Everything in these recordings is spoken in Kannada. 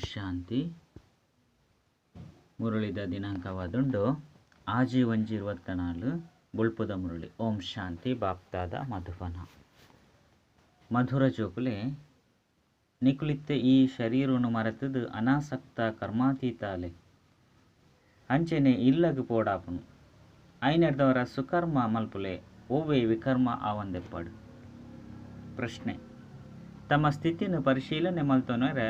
ಶಾಂತಿ. ಮುರಳಿದ ದಿನಾಂಕವಾದುಂಡು ಆಜಿ ಒಂಜಿ 24 ಬುಳ್ಪುದ ಮುರಳಿ. ಓಂ ಶಾಂತಿ. ಬಾಪ್ತಾದ ಮಧುಬನ. ಮಧುರ ಜೋಕುಲೆ ನಿಕುಲಿತ್ತೆ ಈ ಶರೀರನು ಮರೆತದು ಅನಾಸಕ್ತ ಕರ್ಮಾತೀತಾಲೆ ಅಂಚೆನೆ ಇಲ್ಲಗು ಪೋಡಾಪುನು ಐನೆಡ್ದವರ ಸುಕರ್ಮ ಮಲ್ಪುಲೆ ಓವೇ ವಿಕರ್ಮ ಆವಂದೆಪ್ಪಡು. ಪ್ರಶ್ನೆ: ತಮ್ಮ ಸ್ಥಿತಿಯನ್ನು ಪರಿಶೀಲನೆ ಮಲ್ತೋನರೆ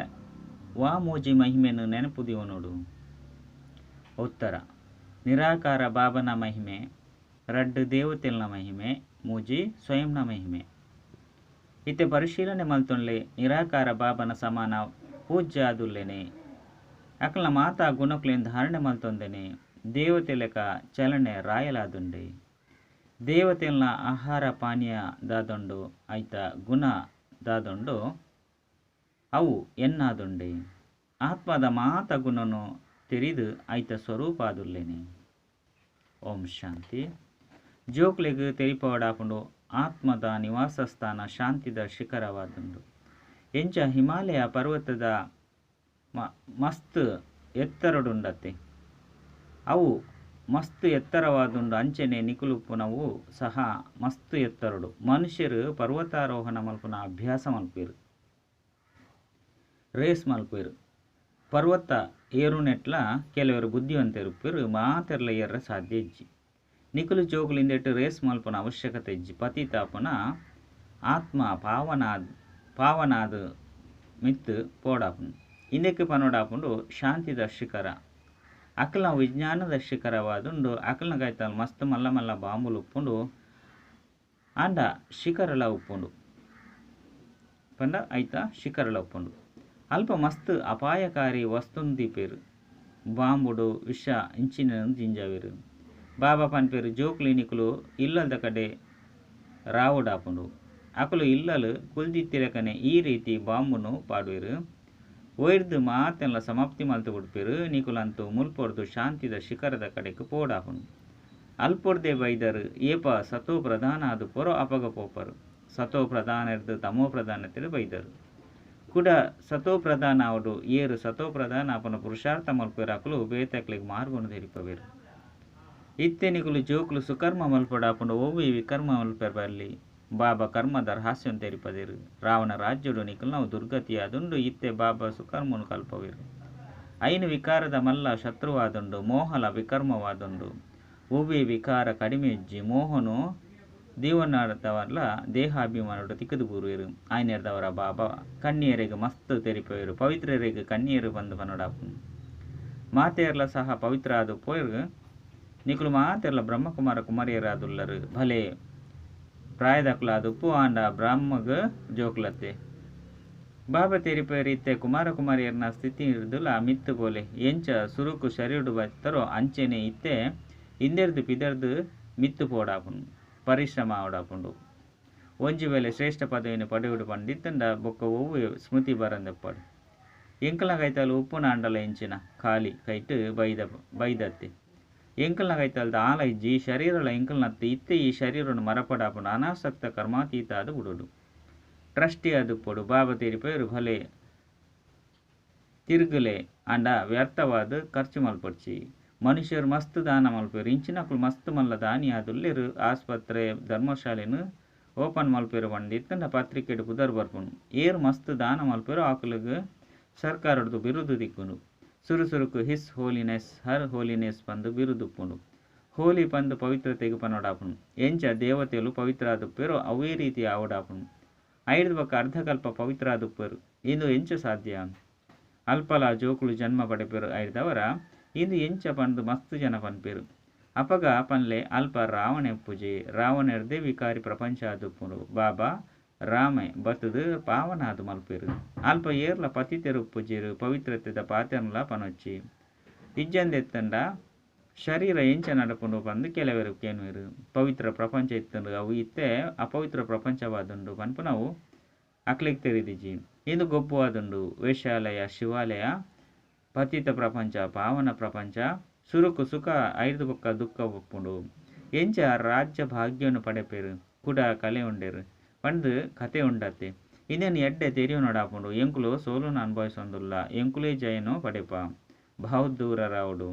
ವಾ ಮೂಜಿ ಮಹಿಮೆಯನ್ನು ನೆನಪುದಿವನೋಡು. ಉತ್ತರ: ನಿರಾಕಾರ ಬಾಬನ ಮಹಿಮೆ, ರಡ್ಡು ದೇವತೆಲ್ನ ಮಹಿಮೆ, ಮೂಜಿ ಸ್ವಯಂನ ಮಹಿಮೆ. ಇತ್ತೆ ಪರಿಶೀಲನೆ ಮಲ್ತೊನ್ಲೆ ನಿರಾಕಾರ ಬಾಬನ ಸಮಾನ ಪೂಜ್ಯ ಆದುಲ್ಲೇನೆ. ಅಕಲ್ನ ಮಾತಾ ಗುಣಕ್ಲೆನ್ ಧಾರಣೆ ಮಲ್ತೊಂದೇನೆ. ದೇವತೆಲೆಕ ಚಲನೆ ರಾಯಲಾದುಂಡೆ. ದೇವತೆಲ್ನ ಆಹಾರ ಪಾನೀಯ ದಾದೊಂಡು ಐತ ಗುಣ ದಾದೊಂಡು ಅವು ಎನ್ನಾದುಂಡೆ. ಆತ್ಮದ ಮಾತ ಗುಣನು ತಿರಿದು ಐತ ಸ್ವರೂಪ ಆದುಲ್ಲೇನೆ. ಓಂ ಶಾಂತಿ. ಜೋಕ್ಲೆಗ್ ತೆರಿಪವಡಾಪುಂಡು ಆತ್ಮದ ನಿವಾಸ ಸ್ಥಾನ ಶಾಂತಿದ ಶಿಖರವಾದುಂಡು. ಎಂಚ ಹಿಮಾಲಯ ಪರ್ವತದ ಮಸ್ತ್ ಎತ್ತರಡುಂಡತೆ. ಅವು ಮಸ್ತ್ ಎತ್ತರವಾದುಂಡು. ಅಂಚನೆ ನಿಕುಲುಪುನವು ಸಹ ಮಸ್ತ್ ಎತ್ತರಡು. ಮನುಷ್ಯರು ಪರ್ವತಾರೋಹಣ ಮಲ್ಪುನ ಅಭ್ಯಾಸ ಮಲ್ಪೇರು, ರೇಸ್ ಮಲ್ಪೇರು. ಪರ್ವತ ಏರುನೆಟ್ಲ ಕೆಲವರು ಬುದ್ಧಿವಂತರಿಪ್ಪೇರು, ಮಾತೆರ್ಲ ಏರ್ರ ಸಾಧ್ಯ ಇಜ್ಜಿ. ನಿಕುಲು ಜೋಗುಲಿಂದೆಟ್ಟು ರೇಸ್ ಮಲ್ಪುನ ಅವಶ್ಯಕತೆ ಇಜ್ಜಿ. ಪತಿತಾಪುನ ಆತ್ಮ ಪಾವನಾದ ಮಿತ್ತು ಪೋಡಾಪುನು. ಇಂದಕ್ಕೆ ಪನೋಡಾಪುಂಡು ಶಾಂತಿದ ಶಿಖರ. ಅಕಲ್ನ ವಿಜ್ಞಾನದ ಶಿಖರವಾದುಂಡು. ಅಕಲ್ನ ಗೈತಲ್ ಮಸ್ತ್ ಮಲ್ಲ ಮಲ್ಲ ಬಾಂಬುಲು ಉಪ್ಪುಂಡು. ಆಂಡ ಶಿಖರಲ ಉಪ್ಪುಂಡು ಪಂಡ ಐತ ಶಿಖರಲ ಉಪ್ಪುಂಡು. ಅಲ್ಪ ಮಸ್ತ್ ಅಪಾಯಕಾರಿ ವಸ್ತುಂದೀಪೇರು. ಬಾಂಬುಡು ವಿಷ ಇಂಚಿನ ಜಿಂಜಾವೇರು. ಬಾಬಾ ಪನ್ಪೇರು ಜೋಕ್ಲಿ ನಿಕುಲು ಇಲ್ಲದ ಕಡೆ ರಾವುಡಾಪುಂಡು. ಅಕಲು ಇಲ್ಲಲು ಕುಲ್ದಿತ್ತಿರಕನೆ ಈ ರೀತಿ ಬಾಂಬುನು ಪಾಡುವೆರು. ಒಯ್ದು ಮಾತೆಲ್ಲ ಸಮಾಪ್ತಿ ಮಲ್ತು ಬಿಡ್ಪೇರು. ನಿಕುಲಂತೂ ಮುಲ್ಪೊರ್ದು ಶಾಂತಿದ ಶಿಖರದ ಕಡೆಗೆ ಪೋಡಾಪುನು. ಅಲ್ಪೊರ್ದೆ ಬೈದರು ಏಪ ಸತೋ ಪ್ರಧಾನ ಅದು ಪೊರೋ ಅಪಗ ಪೋಪರು. ಸತೋ ಪ್ರಧಾನ ಇರ್ದು ತಮೋ ಪ್ರಧಾನ ತಿಳಿ ಬೈದರು. ಕುಡ ಸತೋ ಪ್ರಧಾನ ಅವಡು ಏರು ಸತೋ ಪ್ರಧಾನ ಅಪನ ಪುರುಷಾರ್ಥ ಮಲ್ಪೇರು. ಅಕಲು ಬೇತಕ್ಲಿಗೆ ಮಾರ್ಗುನು ತೆರಿಪವೇರು. ಇತ್ತೆ ನಿಕುಲು ಜೋಕುಲು ಸುಕರ್ಮ ಮಲ್ಪಡಾಪುಂಡು ಓವಿ ವಿಕರ್ಮ ಮಲ್ಪೇರು. ಬರಲಿ ಬಾಬಾ ಕರ್ಮದ ರಹಸ್ಯನ್ ತೆರಿಪದೇರು. ರಾವಣ ರಾಜ್ಯಡು ನಿಕುಲು ನಾವು ದುರ್ಗತಿಯಾದುಂಡು. ಇತ್ತೆ ಬಾಬಾ ಸುಕರ್ಮನು ಕಲ್ಪವೇರು. ಐನು ವಿಕಾರದ ಮಲ್ಲ ಶತ್ರುವಾದುಂಡು. ಮೋಹಲ ವಿಕರ್ಮವಾದುಂಡು. ಓವಿ ವಿಕಾರ ಕಡಿಮೆ ಇಜ್ಜಿ. ಮೋಹನು ದೀವನಾಡದವಲ್ಲ ದೇಹಾಭಿಮಾನಡು ತಿಕ್ಕದು ಬೂರುವೆರು. ಆಯ್ನೆರ್ದವರ ಬಾಬಾ ಕನ್ನಿಯರಿಗೆ ಮಸ್ತ್ ತೆರಿಪವೇರು. ಪವಿತ್ರರಿಗೆ ಕನ್ನಿಯರು ಬಂದು ಪನೋಡಾಪುನು. ಮಾತೆಯರ್ಲ ಸಹ ಪವಿತ್ರ ಆದು ಪೋಯರು. ನಿಕುಲು ಮಾತೆರ್ಲ ಬ್ರಹ್ಮಕುಮಾರ ಕುಮಾರಿಯರಾದುಲ್ಲರು. ಭಲೆ ಪ್ರಾಯದಕುಲಾದುಪ್ಪು ಆಂಡ ಬ್ರಹ್ಮಗ ಜೋಕ್ಲತ್ತೆ. ಬಾಬಾ ತೆರಿಪೇರು ಇತ್ತೆ ಕುಮಾರ ಕುಮಾರಿಯರ್ನ ಸ್ಥಿತಿ ಇರ್ದುಲ ಮಿತ್ತು ಬೋಲೆ. ಎಂಚ ಸುರುಕು ಶರೀರು ಬತ್ತರೋ ಅಂಚೆನೆ ಇತ್ತೆ ಇಂದೆರ್ದು ಪಿದರ್ದು ಮಿತ್ತು ಪೋಡಾಪುಂಡು. ಪರಿಶ್ರಮ ಆವಡಾಪುಂಡು. ಒಂಜಿ ವೇಳೆ ಶ್ರೇಷ್ಠ ಪದವಿಯನ್ನು ಪಡೆಯುಡು ಪಂಡಿತ್ತಂಡ ಬೊಕ್ಕ ಒವ್ವು ಸ್ಮೃತಿ ಬರಂದೆಪ್ಪಡು. ಎಂಕಲ್ನ ಕೈತಲು ಉಪ್ಪುನ ಅಂಡಲ ಎಂಚಿನ ಖಾಲಿ ಕೈಟ್ ಬೈದತ್ತೆ. ಎಂಕಲ್ನ ಕೈತಲ್ದ ಆಲ ಇಜ್ಜಿ ಶರೀರಲ ಎಂಕಲ್ನತ್ತೆ. ಇತ್ತೆ ಈ ಶರೀರನು ಮರಪಡಾಪುಂಡು. ಅನಾಸಕ್ತ ಕರ್ಮಾತೀತ ಅದು ಬಿಡುಡು. ಟ್ರಸ್ಟಿ ಅದು ಪೊಡು. ಬಾಬಾ ತೆರಿಪೇರು ಭಲೆ ತಿರುಗಲೆ ಅಂಡ ವ್ಯರ್ಥವಾದ ಖರ್ಚು ಮಲ್ಪಡ್ಚಿ. ಮನುಷ್ಯರು ಮಸ್ತ್ ದಾನ ಮಲ್ಪೇರು. ಇಂಚಿನಕುಲು ಮಸ್ತ್ ಮಲ್ಲ ದಾನಿ ಆದುಲ್ಲೇರು. ಆಸ್ಪತ್ರೆ ಧರ್ಮಶಾಲೆನು ಓಪನ್ ಮಲ್ಪೇರು ಪಂಡಿತ್ತಂಡ ಪತ್ರಿಕೆಡು ಪುದರ್ ಬರ್ಪುಂಡು. ಏರು ಮಸ್ತ್ ದಾನ ಮಲ್ಪೇರು. ಆಕುಲಿಗೆ ಸರ್ಕಾರದ್ದು ಬಿರುದು ದಿಕ್ಕುಂಡು. ಸುರುಸುರುಕು ಹಿಸ್ ಹೋಲಿನೆಸ್ ಹರ್ ಹೋಲಿನೆಸ್ ಪಂದು ಬಿರುದುಪ್ಪುಂಡು. ಹೋಲಿ ಪಂದು ಪವಿತ್ರತೆಗೆ ಪನೋಡಾಪುಂಡು. ಎಂಚ ದೇವತೆಗಳು ಪವಿತ್ರ ಆದುಪ್ಪೇರು ಅವೇ ರೀತಿ ಆವಡಾಪುಂಡು. ಐದು ಬಕ್ಕ ಅರ್ಧಕಲ್ಪ ಪವಿತ್ರ ಆದುಪ್ಪೇರು. ಇಂದು ಎಂಚ ಸಾಧ್ಯ? ಅಲ್ಪಲ ಜೋಕುಳು ಜನ್ಮ ಪಡೆಪೇರು. ಐದವರ ಇಂದು ಎಂಚ ಪಂದು ಮಸ್ತ್ ಜನ ಪನ್ಪೇರು. ಅಪಗ ಪನ್ಲೆ ಅಲ್ಪ ರಾವಣ ಪೂಜೆ. ರಾವಣರ್ದೇ ವಿಕಾರಿ ಪ್ರಪಂಚ ಆದುಪ್ಪುಂಡು. ಬಾಬಾ ರಾಮೆ ಬತ್ತದು ಪಾವನಾದು ಮಲ್ಪೇರು. ಅಲ್ಪ ಏರ್ಲ ಪತಿತೆರು ಪೂಜೆರು. ಪವಿತ್ರತೆದ ಪಾತೆರ್ಲ ಪನೊಚ್ಚಿ ಇಜ್ಜಂದೆತ್ತಂಡ ಶರೀರ ಎಂಚ ನಡಪುಂಡು ಪಂದು ಕೆಲವರು ಕೇನುವೆರು. ಪವಿತ್ರ ಪ್ರಪಂಚ ಇತ್ತಂಡು ಅವು ಇತ್ತೆ ಅಪವಿತ್ರ ಪ್ರಪಂಚವಾದುಂಡು ಪನ್ಪುನವು ಅಕ್ಲಿಗೆ ತೆರಿದಿಜಿ. ಇಂದು ಗೊಬ್ಬುವಾದುಂಡು ವೇಷಾಲಯ ಶಿವಾಲಯ. ಪತಿತ ಪ್ರಪಂಚ ಪಾವನ ಪ್ರಪಂಚ. ಸುರುಕು ಸುಖ ಐದು ಬೊಕ್ಕ ದುಃಖ ಒಪ್ಪುಂಡು. ಎಂಚ ರಾಜ್ಯ ಭಾಗ್ಯವನ್ನು ಪಡೆಪೇರು. ಕುಡ ಕಲೆ ಉಂಡೇರು ಪಂದು ಕತೆ ಉಂಡತ್ತೆ. ಇದೇನು ಎಡ್ಡೆ ತೆರಿಯು ನಡಾಪುಂಡು ಎಂಕುಲು ಸೋಲುನ ಅನುಭವಿಸೊಂದುಲ್ಲ ಎಂಕುಲೇ ಜಯನು ಪಡೆಪ ಬಹುದೂರ ರಾವುಡು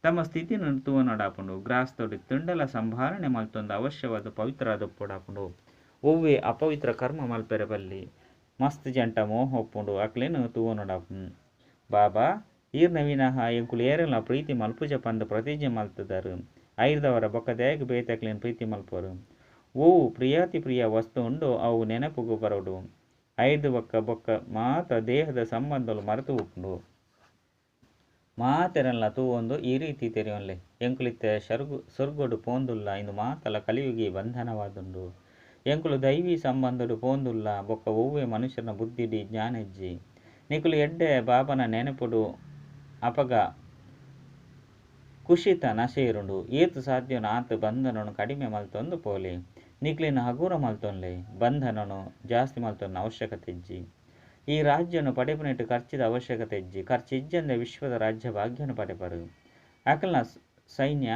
ತಮ್ಮ ಸ್ಥಿತಿನ ತೂವ ನಡಾಪುಂಡು ಗ್ರಾಸ್ತೋಡಿ ತುಂಡಲ ಸಂಭಾರಣೆ ಮಲ್ತೊಂದು ಅವಶ್ಯವಾದ ಪವಿತ್ರ ದೊಪ್ಪುಡಾಪುಂಡು ಒವ್ವೆ ಅಪವಿತ್ರ ಕರ್ಮ ಮಲ್ಪೆರೆ ಬಲ್ಲಿ ಮಸ್ತ್ ಜಂಟ ಮೋಹ ಒಪ್ಪುಂಡು ಅಕ್ಲೇನು ತೂವ ನಡಾಪುಂಡು ಬಾಬಾ ಈರ್ನ ವಿನಃ ಎಂಕುಲು ಏರೆಲ್ಲ ಪ್ರೀತಿ ಮಲ್ಪುಜ ಪಂದು ಪ್ರತಿಜ್ಞೆ ಮಲ್ತದರು ಐರ್ದವರ ಬೊಕ್ಕದೇಗ ಬೇತಕ್ಲೇನು ಪ್ರೀತಿ ಮಲ್ಪರು ಓವು ಪ್ರಿಯಾತಿ ಪ್ರಿಯ ವಸ್ತು ಉಂಡು ಅವು ನೆನಪುಗು ಬರೋಡು ಐದು ಬೊಕ್ಕ ಮಾತ ದೇಹದ ಸಂಬಂಧಲು ಮರೆತು ಉಪ್ಪುಂಡು ಮಾತೆರಲ್ಲ ತೂವೊಂದು ಈ ರೀತಿ ತೆರೆಯೊನ್ಲೆ ಎಂಕುಲಿತ್ತೆ ಸೊರ್ಗೊಡು ಪೋಂದುಲ್ಲ ಇಂದು ಮಾತಲ ಕಲಿಯುಗಿ ಬಂಧನವಾದುಂಡು ಎಂಕುಲು ದೈವಿ ಸಂಬಂಧಡು ಪೋಂದುಲ್ಲ ಬೊಕ್ಕ ಒವ್ವೆ ಮನುಷ್ಯನ ಬುದ್ಧಿಡಿ ಜ್ಞಾನೆಜ್ಜಿ ನಿಕುಲು ಎಡ್ಡೆ ಬಾಬನ ನೆನಪುಡು ಅಪಗ ಕುಶಿತ ನಶೇರುಂಡು ಏತು ಸಾಧ್ಯನ ಆತು ಬಂಧನನು ಕಡಿಮೆ ಮಲ್ತೊಂದು ಪೋಲೆ ನಿಕ್ಲಿನ ಹಗುರ ಮಲ್ತೊನ್ಲೆ ಬಂಧನನು ಜಾಸ್ತಿ ಮಲ್ತೊನ್ನ ಅವಶ್ಯಕತೆ ಇಜ್ಜಿ ಈ ರಾಜ್ಯನು ಪಡೆಪನಿಟ್ಟು ಖರ್ಚಿದ ಅವಶ್ಯಕತೆ ಇಜ್ಜಿ ಖರ್ಚಿಜ್ಜಂದೆ ವಿಶ್ವದ ರಾಜ್ಯ ಭಾಗ್ಯನು ಪಡೆಪರು ಅಕಲ್ನ ಸೈನ್ಯ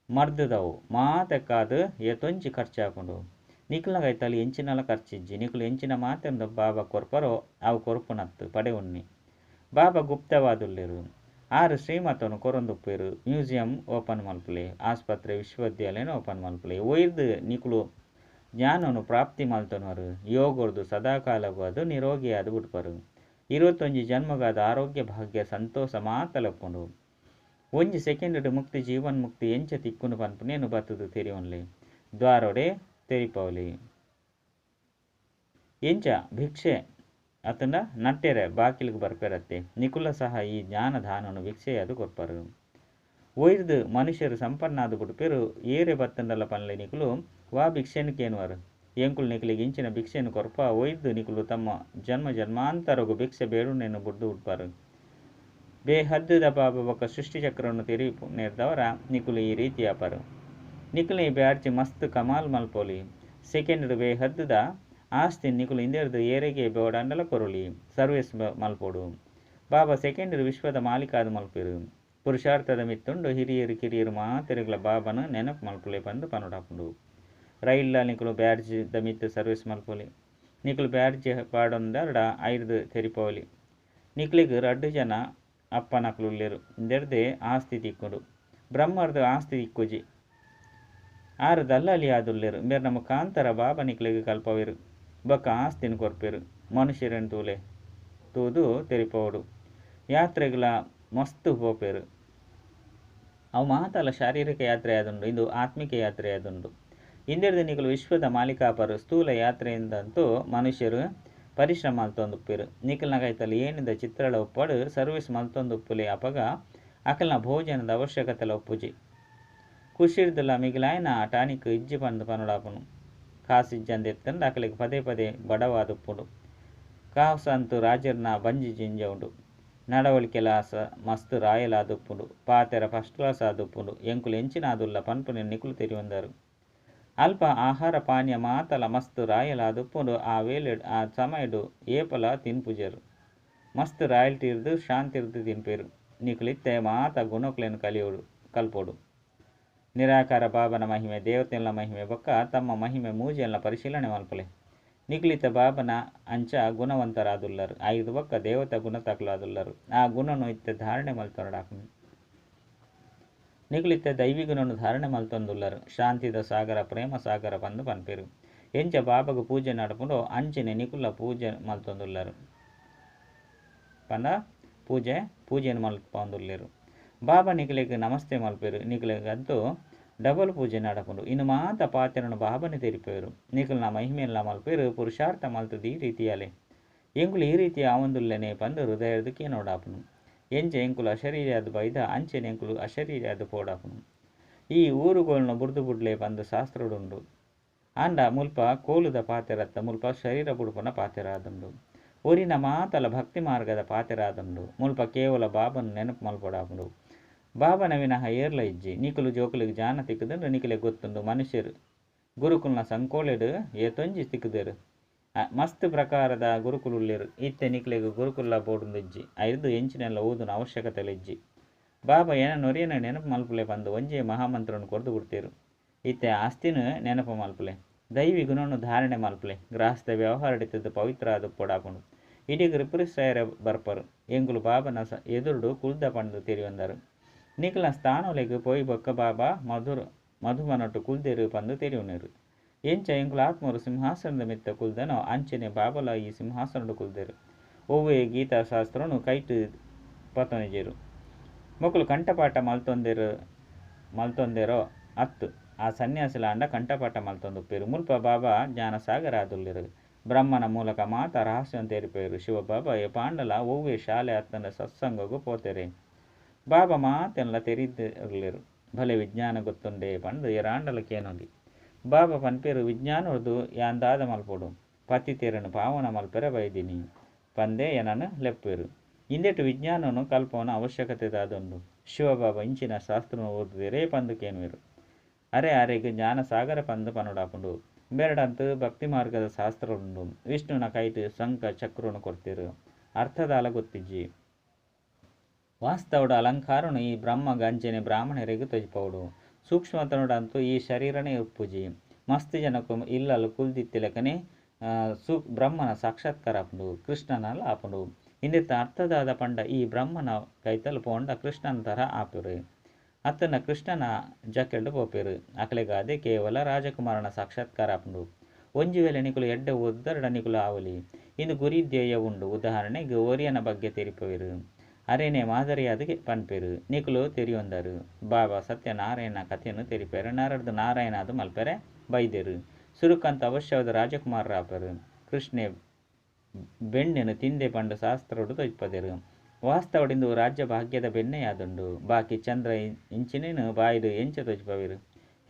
ಮರ್ದದವು ಮಾತೆಕ್ಕಾದು ಎತ್ತೊಂಚಿ ಖರ್ಚಾಪುಂಡು ನಿಕ್ಲಗೈತಲ್ಲಿ ಎಂಚಿನಲ ಖರ್ಚಿಜ್ಜಿ ನಿಕ್ಲು ಎಂಚಿನ ಮಾತೆಂದು ಬಾಬಾ ಕೊರ್ಪರೋ ಅವು ಕೊರ್ಪುನತ್ತು ಪಡೆ ಉಣ್ಣಿ ಬಾಬಾ ಗುಪ್ತವಾದುಲ್ಲೆರು ಆರು ಶ್ರೀಮತನು ಕೊರೊಂದುಪ್ಪೇರು ಮ್ಯೂಸಿಯಂ ಓಪನ್ ಮಲ್ಪಲೆ ಆಸ್ಪತ್ರೆ ವಿಶ್ವವಿದ್ಯಾಲಯನ ಓಪನ್ ಮಲ್ಪಲೆ ಒಯ್ದು ನಿಕ್ಲು ಜ್ಞಾನನು ಪ್ರಾಪ್ತಿ ಮಲ್ತನವರು ಯೋಗರ್ದು ಸದಾಕಾಲಗೂ ಅದು ನಿರೋಗಿಯಾದ ಬಿಟ್ಪರು 21 ಜನ್ಮಗಾದ ಆರೋಗ್ಯ ಭಾಗ್ಯ ಸಂತೋಷ ಮಾತಲಪ್ಪುಂಡು ಒಂಜಿ ಸೆಕೆಂಡ್ ಮುಕ್ತಿ ಜೀವನ್ ಮುಕ್ತಿ ಎಂಚ ತಿಕ್ಕುನು ಪನ್ಪುನೇನು ಬತ್ತದು ತೆರಿಯೊನ್ಲೆ ದ್ವಾರೊಡೆ ತೆರಿಪವಲಿ ಎಂಚ ಭಿಕ್ಷೆ ಅತನ ನಟ್ಟೆರೆ ಬಾಕಿಲಿಗೆ ಬರ್ಪೆರತ್ತೆ ನಿಕುಲ ಸಹ ಈ ಜ್ಞಾನದಾನನು ಭಿಕ್ಷೆಯಾದು ಕೊರ್ಪರು ಒಯ್ದು ಮನುಷ್ಯರು ಸಂಪನ್ನಾದು ಬಿಡ್ಪೇರು ಏರೆ ಬತ್ತಂಡಲ ಪನ್ಲೆ ನಿಕುಲು ವಾ ಭಿಕ್ಷೆನಕೇನುವರು ಎಂಕುಲು ನಿಕಲಿಗೆ ಇಂಚಿನ ಭಿಕ್ಷೆನು ಕೊರ್ಪ ಒಯ್ದು ನಿಕುಲು ತಮ್ಮ ಜನ್ಮ ಜನ್ಮಾಂತರಗೂ ಭಿಕ್ಷೆ ಬೇಡುನೆನ್ನು ಬುಡ್ದು ಉಡ್ಪಾರು ಬೇಹದ್ದುದ ಬಾಬಾ ಬೊಕ್ಕ ಸೃಷ್ಟಿ ಚಕ್ರವನ್ನು ತೆರಿ ನೇರ್ದವರ ನಿಕುಲು ಈ ರೀತಿ ಆಪರು ನಿಕುಲು ಈ ಬ್ಯಾಡ್ಚಿ ಮಸ್ತ್ ಕಮಾಲ್ ಮಲ್ಪೋಲಿ ಸೆಕೆಂಡ್ ಬೇಹದ್ದುದ ಆಸ್ತಿ ನಿಕುಲು ಇಂದೇರ್ದು ಏರೆಗೆ ಬೇಡಂಡಲ ಕೊರುಳಿ ಸರ್ವಿಸ್ ಮಲ್ಪೋಡು ಬಾಬಾ ಸೆಕೆಂಡ್ ವಿಶ್ವದ ಮಾಲೀಕಾದ ಮಲ್ಪೇರು ಪುರುಷಾರ್ಥದ ಮಿತ್ತುಂಡು ಹಿರಿಯರು ಕಿರಿಯರು ಮಾತೆರೆಗಳ ಬಾಬನ ನೆನಪು ಮಲ್ಪುಲೆ ಬಂದು ಪನುಡಾಪುಂಡು ರೈಲ್ಲ ನಿಕುಲು ಬ್ಯಾಡ್ಜ್ ದ ಮಿತ್ತು ಸರ್ವಿಸ್ ಮಲ್ಪೋಲಿ ನಿಕುಲು ಬ್ಯಾಡ್ಜ್ ಪಾಡೊಂದರ್ಡ ಐದು ತೆರಿಪೋಲಿ ನಿಕ್ಲಿಗೆ 2 ಜನ ಅಪ್ಪನಕ್ಲುಲ್ಲೇರು ಇಂದೆರ್ದೆ ಆಸ್ತಿ ತಿಕ್ಕುಂಡು ಬ್ರಹ್ಮರ್ದು ಆಸ್ತಿ ತಿಕ್ಕುಜಿ 6 ದಲ್ಲಾಲಿ ಆದುಲ್ಲೇರು ಮೇರ್ ನಮ್ಮ ಕಾಂತರ ಬಾಬಾ ನಿಕ್ಲಿಗೆ ಕಲ್ಪವೇರು ಬೊಕ್ಕ ಆಸ್ತಿನ ಕೊರ್ಪೇರು ಮನುಷ್ಯರನ್ನು ತೂದು ತೆರಿಪೋಡು ಯಾತ್ರೆಗಳ ಮಸ್ತ್ ಹೋಪೇರು ಅವು ಮಾತಲ್ಲ ಶಾರೀರಿಕ ಯಾತ್ರೆ ಆದುಂಡು ಇದು ಆತ್ಮಿಕ ಯಾತ್ರೆ ಆದುಂಡು ಇಂದೆರ್ದು ನಿಕಲು ವಿಶ್ವದ ಮಾಲೀಕಾಪರು ಸ್ಥೂಲ ಯಾತ್ರೆಯಿಂದಂತೂ ಮನುಷ್ಯರು ಪರಿಶ್ರಮ ಮಲ್ತೊಂದುಪ್ಪೇರು ನಿಕಲ್ನಗೈತಲ್ಲಿ ಏನಿದ ಚಿತ್ರಳ ಒಪ್ಪಡು ಸರ್ವಿಸ್ ಮಲ್ತೊಂದುಪ್ಪುಲೆ ಅಪಗ ಅಕಲ್ನ ಭೋಜನದ ಅವಶ್ಯಕತೆಲ ಒಪ್ಪುಜಿ ಖುಷಿರ್ದಲ್ಲ ಮಿಗಿಲಾಯನ ಟಾನಿಕ್ ಇಜ್ಜಿ ಪಂದು ಪನುಡಾಪುನು ಕಾಸಿಜ್ಜಂದು ಎತ್ತಂಡು ಅಕಲಿಗೆ ಪದೇ ಪದೇ ಬಡವಾದುಪ್ಪುಡು ಕಾಸಂತು ರಾಜರ್ನ ಬಂಜಿ ಜಿಂಜ ಉಂಡು ನಡವಳಿಕೆಲ ಮಸ್ತ್ ರಾಯಲಾದುಪ್ಪುಂಡು ಪಾತೆರ ಫಸ್ಟ್ ಕ್ಲಾಸ್ ಆದುಪ್ಪುಂಡು ಎಂಕುಲು ಎಂಚಿನಾದುಲ್ಲ ಪನ್ಪುನೆ ನಿಕುಲು ತೆರಿಯೊಂದರು ಅಲ್ಪ ಆಹಾರ ಪಾನೀಯ ಮಾತಲ ಮಸ್ತ್ ರಾಯಲಾದುಪ್ಪುಂಡು ಆ ವೇಳೆ ಆ ಸಮಯಡು ಏಪಲ ತಿನ್ಪುಜರು ಮಸ್ತ್ ರಾಯಲ್ಟಿ ಇರ್ದು ಶಾಂತಿ ಇರ್ದು ತಿನ್ಪೇರು ನಿಕುಲಿತ್ತೆ ಮಾತ ಗುಣಕ್ಲೇನು ಕಲ್ಪೋಡು ನಿರಾಕಾರ ಬಾಬನ ಮಹಿಮೆ ದೇವತೆಲ್ಲ ಮಹಿಮೆ ಬೊಕ್ಕ ತಮ್ಮ ಮಹಿಮೆ ಮೂಜೆಲ್ಲ ಪರಿಶೀಲನೆ ಮಲ್ಪಲೆ ನಿಕ್ಲಿತ ಬಾಬನ ಅಂಚ ಗುಣವಂತರಾದುಲ್ಲರು 5 ಬೊಕ್ಕ ದೇವತ ಗುಣತಕ್ಲಾದುಲ್ಲರು ಆ ಗುಣನು ಇತ್ತೆ ಧಾರಣೆ ಮಲ್ತೊಂಡಾಪುನು ನಿಕ್ಲಿತ್ತೆ ದೈವಿ ಗುಣನು ಧಾರಣೆ ಮಲ್ತೊಂದುಲ್ಲರು ಶಾಂತಿದ ಸಾಗರ ಪ್ರೇಮ ಸಾಗರ ಬಂದು ಪನ್ಪೇರು ಎಂಚ ಬಾಬಾಗ ಪೂಜೆ ನಡಪುಂಡು ಅಂಚನೆ ನಿಕುಲ ಪೂಜೆ ಮಲ್ತೊಂದುಲ್ಲರು ಪಂಡ ಪೂಜೆಯನ್ನು ಮಲ್ಪೊಂದುಲ್ಲೇರು ಬಾಬಾ ನಿಕಲಿಗೆ ನಮಸ್ತೆ ಮಲ್ಪೇರು ನಿಕಲಿಗಂತೂ ಡಬಲ್ ಪೂಜೆ ನಡಪುಂಡು ಇನ್ನು ಮಾತ ಪಾತೆರನು ಬಾಬನೆ ತೆರಿಪೇರು ನಿಕಲ್ನ ಮಹಿಮೆಯೆಲ್ಲ ಮಲ್ಪೇರು ಪುರುಷಾರ್ಥ ಮಲ್ತದ ಈ ರೀತಿಯಲೆ ಎಂಕುಲು ಈ ರೀತಿಯ ಆವಂದುಲ್ಲೆನೆ ಪಂದು ಹೃದಯದಕ್ಕೆ ನೋಡಾಪುನು ಎಂಚೆ ಎಂಕುಲು ಅಶರೀರಿಯಾದ ಬೈದ ಅಂಚೆನೆ ಎಂಕುಲು ಅಶರೀರಿಯಾದ ಪೋಡಾಪುನು ಈ ಊರುಗಳನ್ನು ಬುಡ್ದು ಬುಡ್ಲೆ ಬಂದು ಶಾಸ್ತ್ರಡುಂಡು ಅಂಡ ಮುಲ್ಪ ಕೋಲುದ ಪಾತೆರತ್ತ ಮುಲ್ಪ ಶರೀರ ಬುಡುಪನ ಪಾತೆರಾದುಂಡು ಊರಿನ ಮಾತಲ ಭಕ್ತಿ ಮಾರ್ಗದ ಪಾತೆರಾದುಂಡು ಮುಲ್ಪ ಕೇವಲ ಬಾಬನ ನೆನಪು ಮಲ್ಪೊಡಾಪುಂಡು ಬಾಬನ ವಿನಃ ಏರ್ಲ ಇಜ್ಜಿ ನಿಕುಲು ಜೋಕುಲಿಗೆ ಜಾನ ತಿಕ್ಕುದಂಡು ನಿಕಲೆ ಗೊತ್ತುಂಡು ಮನುಷ್ಯರು ಗುರುಕುಲ್ನ ಸಂಕೋಳೆಡು ಏತೊಂಜಿ ತಿಕ್ಕುದೇರು ಮಸ್ತ್ ಪ್ರಕಾರದ ಗುರುಕುಲುಲ್ಲೇರು ಇತ್ತೆ ನಿಕಲಿಗೆ ಗುರುಕುಲ ಬೋಡುಂದು ಇಜ್ಜಿ ಐದು ಎಂಚಿನೆಲ್ಲ ಓದುನ ಅವಶ್ಯಕತೆ ಇಜ್ಜಿ ಬಾಬಾ ಏನ ನೊರಿಯನ ನೆನಪು ಮಲ್ಪುಲೆ ಬಂದು ಒಂಜೆ ಮಹಾಮಂತ್ರವನ್ನು ಕೊರ್ದು ಬಿಡ್ತೇರು ಇತ್ತೆ ಆಸ್ತಿನ ನೆನಪು ಮಲ್ಪುಲೆ ದೈವಿ ಗುಣವನ್ನು ಧಾರಣೆ ಮಲ್ಪಲೆ ಗ್ರಾಹಸ್ಥ ವ್ಯವಹಾರ ಹಿಡಿತದ್ದು ಪವಿತ್ರ ಅದು ಪೊಡಾಪುಂಡು ಇಡೀಗ ರಿಪುರಿಸ್ತಾಯರ ಬರ್ಪರು ಎಂಗುಲು ಬಾಬನ ಎದುರುಡು ಕುಲ್ದ ಪಂಡು ತೆರಿಯೊಂದರು ನಿಖಲ ಸ್ಥಾನಲೆಗ್ ಪೋಯಿ ಬೊಕ್ಕ ಬಾಬಾ ಮಧುಮನೊಟ್ಟು ಕುಲ್ದೇರು ಪಂದು ತೆರಿಯುನೇರು ಎಂಚ ಎಂಕುಲು ಆತ್ಮರು ಸಿಂಹಾಸನದ ಮಿತ್ತ ಕುಲ್ದನೋ ಅಂಚನೆ ಬಾಬಲ ಈ ಸಿಂಹಾಸನಡು ಕುಲ್ದೇರು ಓವೇ ಗೀತಾ ಶಾಸ್ತ್ರನು ಕೈಟ್ ಪತನಿಜೇರು ಮೊಕ್ಕಲು ಕಂಠಪಾಠ ಮಲ್ತೊಂದೇರೋ ಅತ್ತು ಆ ಸನ್ಯಾಸಿಲ ಅಂಡ ಕಂಠಪಾಠ ಮಲ್ತೊಂದುಪ್ಪೇರು ಮುಲ್ಪ ಬಾಬಾ ಜ್ಞಾನ ಸಾಗರ ಆದುಲ್ಲೇರು ಬ್ರಹ್ಮನ ಮೂಲಕ ಮಾತ ರಹಸ್ಯವನ್ನು ತೇರಿಪೇರು ಶಿವಬಾಬಾ ಪಾಂಡಲ ಓವೇ ಶಾಲೆ ಅತ್ತನ ಸತ್ಸಂಗಗೂ ಪೋತೆರೆ ಬಾಬಾ ಮಾತೆಲ್ಲ ತೆರೀದಿರ್ಲೇರು ಭಲೆ ವಿಜ್ಞಾನ ಗೊತ್ತುಂಡೆ ಪಂಡು ಎರಾಂಡಲಕ್ಕೇನೊಂದಿ ಬಾಬಾ ಪನ್ಪೇರು ವಿಜ್ಞಾನದ್ದು ಯಾಂದಾದ ಮಲ್ಪೊಡು ಪತಿ ತೇರನು ಪಾವನ ಮಲ್ಪೆರ ಬೈದಿನಿ ಪಂದೆ ಏನನು ಲೆಪ್ಪೇರು ಇಂದೆಟ್ಟು ವಿಜ್ಞಾನನು ಕಲ್ಪವನ ಅವಶ್ಯಕತೆ ದಾದೊಂದು ಶಿವಬಾಬಾ ಇಂಚಿನ ಶಾಸ್ತ್ರ ಓದಿದರೆ ಪಂದು ಕೇನುವೆರು ಅರೆ ಅರೆಗೆ ಜ್ಞಾನ ಸಾಗರ ಪಂದು ಪನುಡಾಪುಂಡು ಬೆರಡಂತು ಭಕ್ತಿ ಮಾರ್ಗದ ಶಾಸ್ತ್ರ ಉಂಡು ವಿಷ್ಣುನ ಕೈಟ್ ಶಂಖ ಚಕ್ರನು ಕೊಡ್ತಿರು ಅರ್ಥದಾಲ ಗೊತ್ತಿಜ್ಜಿ ವಾಸ್ತವಡ ಅಲಂಕಾರನು ಈ ಬ್ರಹ್ಮ ಗಂಜನೆ ಬ್ರಾಹ್ಮಣರಿಗೆ ತೊಜಿಪೌಡು ಸೂಕ್ಷ್ಮತನುಡಂತೂ ಈ ಶರೀರನೇ ಉಪ್ಪುಜಿ ಮಸ್ತ್ ಜನಕ್ಕೂ ಇಲ್ಲಲು ಕುಲ್ದಿತ್ತಿಲಕನೆ ಬ್ರಹ್ಮನ ಸಾಕ್ಷಾತ್ಕಾರ ಆಪುಂಡು ಕೃಷ್ಣನಲ್ಲ ಆಪುಂಡು ಇಂದೆತ್ತ ಅರ್ಥದಾದ ಪಂಡ ಈ ಬ್ರಹ್ಮನ ಕೈತಲು ಪೋಂಡ ಕೃಷ್ಣನ ತರ ಆಪುರು ಅತ್ತನ ಕೃಷ್ಣನ ಜಕ್ಕೆಂಡು ಪೋಪೇರು ಅಕಲೆಗಾದೆ ಕೇವಲ ರಾಜಕುಮಾರನ ಸಾಕ್ಷಾತ್ಕಾರ ಆಪುಂಡು ಒಂಜಿ ವೇಳೆ ನಿಕುಲು ಎಡ್ಡೆ ಉದ್ದರಡ ನಿಕುಲು ಆವಲಿ ಇಂದು ಗುರಿ ಧ್ಯೇಯ ಉಂಡು ಉದಾಹರಣೆಗೆ ಓರಿಯನ ಬಗ್ಗೆ ತೆರಿಪೇರು ಅರೇನೆ ಮಾದರಿಯಾದ ಪನ್ಪೇರು ನಿಕುಲು ತೆರಿಯೊಂದರು ಬಾಬಾ ಸತ್ಯನಾರಾಯಣ ಕಥೆಯನ್ನು ತೆರಿಪೇರು ನರಡ್ದು ನಾರಾಯಣ ಅದು ಮಲ್ಪೆರೆ ಬೈದೇರು ಸುರುಕಂತ ಅವಶ್ಯವಾದ ರಾಜಕುಮಾರರ ಆಪರು ಕೃಷ್ಣೆ ಬೆಣ್ಣೆನು ತಿಂದೆ ಪಂಡು ಶಾಸ್ತ್ರಡು ತೊಜ್ಪದೇರು ವಾಸ್ತವಡಿಂದು ರಾಜ್ಯ ಭಾಗ್ಯದ ಬೆಣ್ಣೆಯಾದುಂಡು ಬಾಕಿ ಚಂದ್ರ ಇಂಚಿನೇನು ಬಾಯಿಡು ಎಂಚ ತೊಜ್ಪವಿರು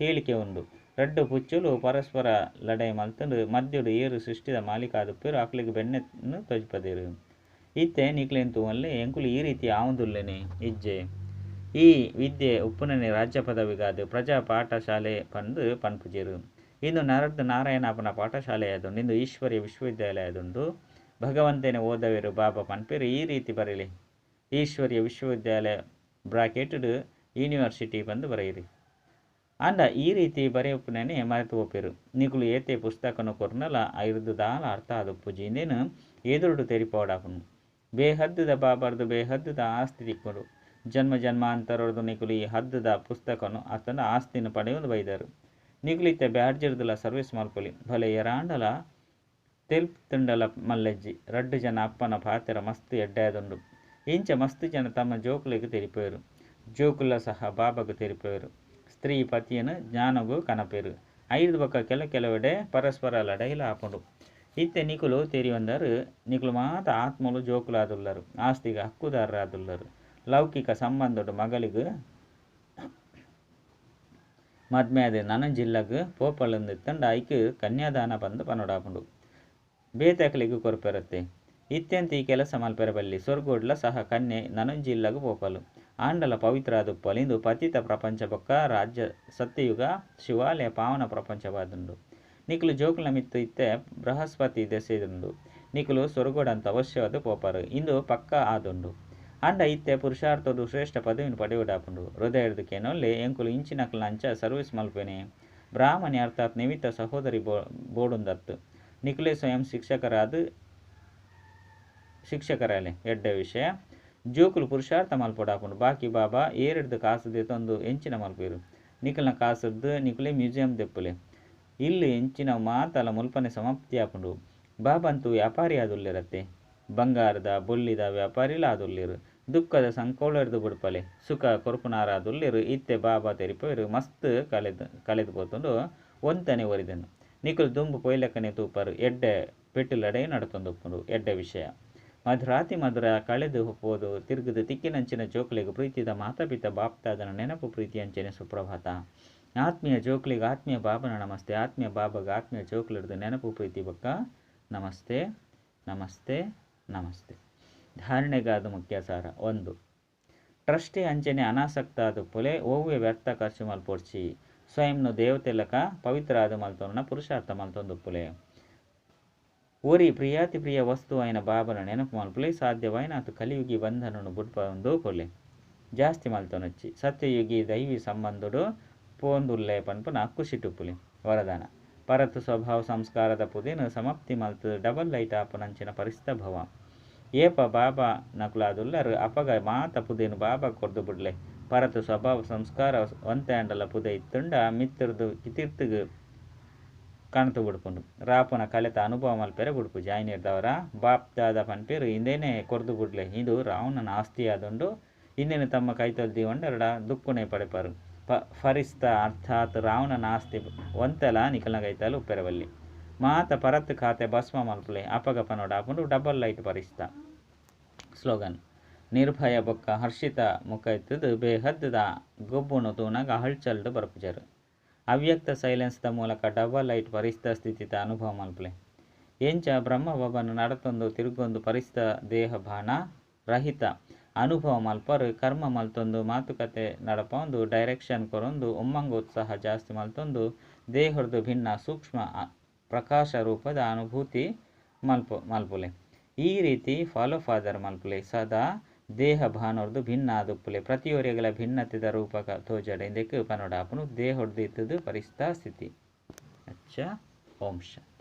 ಹೇಳಿಕೆ ಉಂಡು ರಡ್ಡು ಪುಚ್ಚುಲು ಪರಸ್ಪರ ಲಡೈ ಮಲ್ತಂಡು ಮದ್ಯುಡು ಏರು ಸೃಷ್ಟಿದ ಮಾಲೀಕಾದುಪ್ಪೇರು ಅಕ್ಲಿಗೆ ಬೆಣ್ಣೆನು ತೊಜ್ಪದೇರು ಇತ್ತೆ ನಿಕ್ಲೆಂತು ಅಲ್ಲೇ ಎಂಕುಲು ಈ ರೀತಿ ಆವುದುಲ್ಲೇನೆ ಇಜ್ಜೆ ಈ ವಿದ್ಯೆ ಉಪ್ಪುನನೆ ರಾಜ್ಯ ಪದವಿಗಾದು ಪ್ರಜಾ ಪಾಠಶಾಲೆ ಪಂದು ಪನ್ಪುಜೇರು ಇಂದು ನರಡ್ದು ನಾರಾಯಣಪ್ಪನ ಪಾಠಶಾಲೆಯಾದುಂಡು ಇಂದು ಈಶ್ವರ್ಯ ವಿಶ್ವವಿದ್ಯಾಲಯದುಂಡು ಭಗವಂತನೇ ಓದವೇರು ಬಾಬಾ ಪನ್ಪೇರು ಈ ರೀತಿ ಬರೀಲಿ ಈಶ್ವರ್ಯ ವಿಶ್ವವಿದ್ಯಾಲಯ ಬ್ರಾಕೆಟೆಡ್ ಯೂನಿವರ್ಸಿಟಿ ಬಂದು ಬರೆಯಿರಿ ಅಂಡ ಈ ರೀತಿ ಬರೆಯುಪ್ಪನೇ ಮರೆತು ಒಪ್ಪೇರು ನಿಕುಲು ಏತೆ ಪುಸ್ತಕನು ಕೊರ್ನಲ ಐರ್ದು ದಾಲ ಅರ್ಥ ಆದುಪ್ಪುಜಿ ಇಂದೇನು ಎದುರುಡು ತೆರಿಪೋಡಾಪುನು ಬೇಹದ್ದುದ ಬಾಬರ್ದು ಬೇಹದ್ದುದ ಆಸ್ತಿ ತಿಕ್ಕೊಂಡು ಜನ್ಮ ಜನ್ಮಾಂತರದ್ದು ನಿಕುಲು ಈ ಹದ್ದುದ ಪುಸ್ತಕನು ಅತನ ಆಸ್ತಿನ ಪಡೆಯುವುದು ಬೈದರು ನಿಕುಲಿತ್ತೆ ಬ್ಯಾಡ್ಜಿರ್ದುಲ ಸರ್ವಿಸ್ ಮಲ್ಪೊಲಿ ಭಲೆ ಎರಾಂಡಲ ತೆಲ್ಪುಂಡಲ ಮಲ್ಲೆಜ್ಜಿ ರಡ್ಡು ಜನ ಅಪ್ಪನ ಪಾತೆರ ಮಸ್ತ್ ಎಡ್ಡಾದುಂಡು ಇಂಚ ಮಸ್ತ್ ಜನ ತಮ್ಮ ಜೋಕುಲಿಗೆ ತೆರಿಪೇರು ಜೋಕುಲ ಸಹ ಬಾಬಾಗೂ ತೆರಿಪೇರು ಸ್ತ್ರೀ ಪತಿಯನ್ನು ಜ್ಞಾನಗೂ ಕನಪೇರು ಐದು ಬಕ್ಕ ಕೆಲವೆಡೆ ಪರಸ್ಪರ ಲಡೈಲ ಆಪುಂಡು ಇತ್ತೆ ನಿಕುಲು ತೆರಿಯೊಂದರು ನಿಕುಲು ಮಾತ ಆತ್ಮಲು ಜೋಕುಲಾದುಲ್ಲರು ಆಸ್ತಿಗೆ ಹಕ್ಕುದಾರರಾದುಲ್ಲರು ಲೌಕಿಕ ಸಂಬಂಧಡು ಮಗಳಿಗೂ ಮದ್ಮ್ಯಾದ ನನ್ನ ಜಿಲ್ಲೆಗೆ ಪೋಪಳಂದಿತ್ತಂಡು ಐಕ್ ಕನ್ಯಾದಾನ ಬಂದು ಪನೋಡಾಪುಂಡು ಬೇತಕಲಿಗೂ ಕೊರಪೆರತ್ತೆ ಇತ್ಯಂತ ಈ ಕೆಲಸ ಮಲ್ಪೆರಬಲ್ಲಿ ಸ್ವರ್ಗೋಡ್ಲ ಸಹ ಕನ್ಯೆ ನನಂಜಿಲ್ಲಗು ಪೋಪಲು ಆಂಡಲ ಪವಿತ್ರ ಆದುಪ್ಪಲು ಇಂದು ಪತಿತ ಪ್ರಪಂಚ ಬೊಕ್ಕ ರಾಜ್ಯ ಸತ್ಯಯುಗ ಶಿವಾಲಯ ಪಾವನ ಪ್ರಪಂಚವಾದುಂಡು ನಿಕುಲು ಜೋಕುಲ ಮಿತ್ತು ಇತ್ತೆ ಬೃಹಸ್ಪತಿ ದೆಸೆದುಂಡು ನಿಕುಲು ಸ್ವರ್ಗೋಡಂತ ಅವಶ್ಯವಾದ ಪೋಪರು ಇಂದು ಪಕ್ಕ ಆದುಂಡು ಅಂಡ ಇತ್ತೆ ಪುರುಷಾರ್ಥದು ಶ್ರೇಷ್ಠ ಪದವಿನ ಪಡೆಯುಡಾಪುಂಡು ಹೃದಯದ ಕೆನೊಲ್ಲೆ ಎಂಕುಲು ಇಂಚಿನಕಲ ಅಂಚ ಸರ್ವಿಸ್ ಮಲ್ಪೆನೆ ಬ್ರಾಹ್ಮಣಿ ಅರ್ಥಾತ್ ನಿಮಿತ್ತ ಸಹೋದರಿ ಬೋಡುಂದತ್ತು ನಿಕುಲೆ ಸ್ವಯಂ ಶಿಕ್ಷಕರಲೆ ಎಡ್ಡ ವಿಷಯ ಜೋಕುಲು ಪುರುಷಾರ್ಥ ಮಲ್ಪೊಡಾಪುಂಡು ಬಾಕಿ ಬಾಬಾ ಏರೆಡ್ದು ಕಾಸು ದೆತೊಂದು ಎಂಚಿನ ಮಲ್ಪೇರು ನಿಕಲ್ನ ಕಾಸದ್ದು ನಿಕುಲೆ ಮ್ಯೂಸಿಯಂ ದೆಪ್ಪುಲೆ ಇಲ್ಲಿ ಎಂಚಿನ ಮಾತಲ ಮುಲ್ಪನೆ ಸಮಾಪ್ತಿ ಆಪುಂಡು ಬಾಬಂತೂ ವ್ಯಾಪಾರಿ ಆದುಲ್ಲೆರತ್ತೆ ಬಂಗಾರದ ಬೊಲ್ಲಿದ ವ್ಯಾಪಾರಿಲ ಆದುಲ್ಲೇರು ದುಃಖದ ಸಂಕೋಳರ್ದು ಬುಡ್ಪಲೆ ಸುಖ ಕೊರ್ಪುನಾರಾದುಲ್ಲೇರು ಇತ್ತೆ ಬಾಬಾ ತೆರಿಪೇರು ಮಸ್ತ್ ಕಳೆದು ಪೋತುಂಡು ಒಂತನೆ ಒರಿದನು ನಿಕುಲು ದುಂಬು ಪೊಯ್ಲಕ್ಕನೆ ತೂಪರು ಎಡ್ಡೆ ಪೆಟ್ಟುಲಡೆ ನಡತೊಂದುಪ್ಪುಂಡು ಎಡ್ಡೆ ವಿಷಯ ಮಧುರಾತಿ ಮಧುರ ಕಳೆದು ಹೋದು ತಿರುಗಿದು ತಿಕ್ಕಿನಂಚಿನ ಜೋಕುಲಿಗೆ ಪ್ರೀತಿದ ಮಾತಾಪಿತ ಬಾಪ್ತಾದನ ನೆನಪು ಪ್ರೀತಿ ಅಂಚನೆ ಸುಪ್ರಭಾತ ಆತ್ಮೀಯ ಜೋಕುಲಿಗೆ ಆತ್ಮೀಯ ಬಾಬನ ನಮಸ್ತೆ ಆತ್ಮೀಯ ಬಾಬಾಗ ಆತ್ಮೀಯ ಜೋಕುಲಿಡ್ದು ನೆನಪು ಪ್ರೀತಿ ಬಕ್ಕ ನಮಸ್ತೆ ನಮಸ್ತೆ ನಮಸ್ತೆ. ಧಾರಣೆಗಾದ ಮುಖ್ಯ ಸಾರ 1. ಟ್ರಸ್ಟಿ ಅಂಚನೆ ಅನಾಸಕ್ತ ಆದ ಪೊಲೆ ಓವ್ಯ ವ್ಯರ್ಥ ಖರ್ಚು ಮಲ್ಪೊಡ್ಚಿ ಸ್ವಯಂನು ದೇವತೆಲಕ ಪವಿತ್ರ ಆದ ಮಲ್ತೊನ್ನ ಪುರುಷಾರ್ಥ ಮಲ್ತೊಂದು ಪೊಲೆ ಓರಿ ಪ್ರಿಯಾತಿ ಪ್ರಿಯ ವಸ್ತು అయిన ಬಾಬನ ನೆನಪು ಮಲ್ಪೊಲೆ ಸಾಧ್ಯವಾಯಿನ ಅದು ಕಲಿಯುಗಿ ಬಂಧನನು ಬುಡ್ಪಂದು ಪೊಲೆ ಜಾಸ್ತಿ ಮಲ್ತೊನೊಚ್ಚಿ ಸತ್ಯಯುಗಿ ದೈವಿ ಸಂಬಂಧುಡು ಪೋಂದುಲ್ಲೆ ಪನ್ಪುನ ಖುಷಿ ಟುಪ್ಪುಲಿ ವರದಾನ ಪರತ್ ಸ್ವಭಾವ ಸಂಸ್ಕಾರದ ಪುದೆನು ಸಮಾಪ್ತಿ ಮಲ್ತು ಡಬಲ್ ಲೈಟ್ ಆಪನಂಚಿನ ಪರಿಸ್ಥಿತ ಭವ ಏಪ ಬಾಬಾ ನಕುಲಾದುಲ್ಲರ್ ಅಪಗ ಮಾತ ಪುದೆನು ಬಾಬಾ ಕೊರ್ದು ಬಿಡ್ಲೆ ಪರತ್ ಸ್ವಭಾವ ಸಂಸ್ಕಾರ ಒಂತೆ ಅಂಡಲ ಪುದೆ ಇತ್ತುಂಡ ಮಿತ್ರದು ಇತಿರ್ತಿಗ್ ಕಾಣ್ತು ಬಿಡ್ಪುಂಡು ರಾಪುನ ಕಳೆತ ಅನುಭವ ಮಲ್ಪೆರೆ ಬಿಡ್ಪುಜಿ ಆಯ್ನಿರ್ದವರ ಬಾಪ್ ದಾದ ಪನ್ಪೇರು ಇಂದೇನೆ ಕೊರ್ದು ಬಿಡ್ಲೆ ಇದು ರಾವಣನ ಆಸ್ತಿ ಆದುಂಡು ಇಂದೇನೆ ತಮ್ಮ ಕೈತೊಲ್ದಿ ಒಂಡೆರಡ ದುಕ್ಕುನೆ ಪಡೆಪರು ಫರಿಸ್ತ ಅರ್ಥಾತ್ ರಾವಣನ ಆಸ್ತಿ ಒಂತೆಲ ನಿಖಲ್ನ ಕೈತಲು ಉಪ್ಪೆರವಲ್ಲಿ ಮಾತ ಪರತ್ ಖಾತೆ ಭಸ್ಮ ಮಲ್ಪಲೆ ಅಪಗ ಪನೋಡ ಆಪುಂಡು ಡಬಲ್ ಲೈಟ್ ಪರಿಸ್ತ ಸ್ಲೋಗನ್ ನಿರ್ಭಯ ಬೊಕ್ಕ ಹರ್ಷಿತ ಮುಖ ಇತ್ತದು ಬೇಹದ್ದದ ಗೊಬ್ಬುನು ತೂನಾಗ ಹಳ್ಚಲ್ಡು ಬರ್ಪುಜರು ಅವ್ಯಕ್ತ ಸೈಲೆನ್ಸ್ದ ಮೂಲಕ ಡಬಲ್ ಲೈಟ್ ಪರಿಸ್ಥಿತ ಸ್ಥಿತಿತ ಅನುಭವ ಮಲ್ಪಲೆ ಎಂಚ ಬ್ರಹ್ಮಬಬನು ನಡತೊಂದು ತಿರುಗೊಂದು ಪರಿಸ್ಥಿತ ದೇಹ ಬಾಣ ರಹಿತ ಅನುಭವ ಮಲ್ಪರು ಕರ್ಮ ಮಲ್ತೊಂದು ಮಾತುಕತೆ ನಡಪೊಂದು ಡೈರೆಕ್ಷನ್ ಕೊರೊಂದು ಉಮ್ಮಂಗ ಉತ್ಸಾಹ ಜಾಸ್ತಿ ಮಲ್ತೊಂದು ದೇಹರ್ದು ಭಿನ್ನ ಸೂಕ್ಷ್ಮ ಪ್ರಕಾಶ ರೂಪದ ಅನುಭೂತಿ ಮಲ್ಪುಲೆ ಈ ರೀತಿ ಫಾಲೋ ಫಾದರ್ ಮಲ್ಪುಲೆ ಸದಾ ದೇಹ ಭಾನೋರ್ದು ಭಿನ್ನ ಆದುಪ್ಪುಲೆ ಪ್ರತಿಯೊರೆಗಳ ಭಿನ್ನತೆದ ರೂಪಕ ತೋಜಡ ಇಂದಕ್ಕೆ ಪನೋಡ ಆಪನು ದೇಹೊಡ್ದು ಇತ್ತದು ಪರಿಸ್ಥಿತ ಸ್ಥಿತಿ ಅಚ್ಚ ಓಂ ಶಾಂತಿ.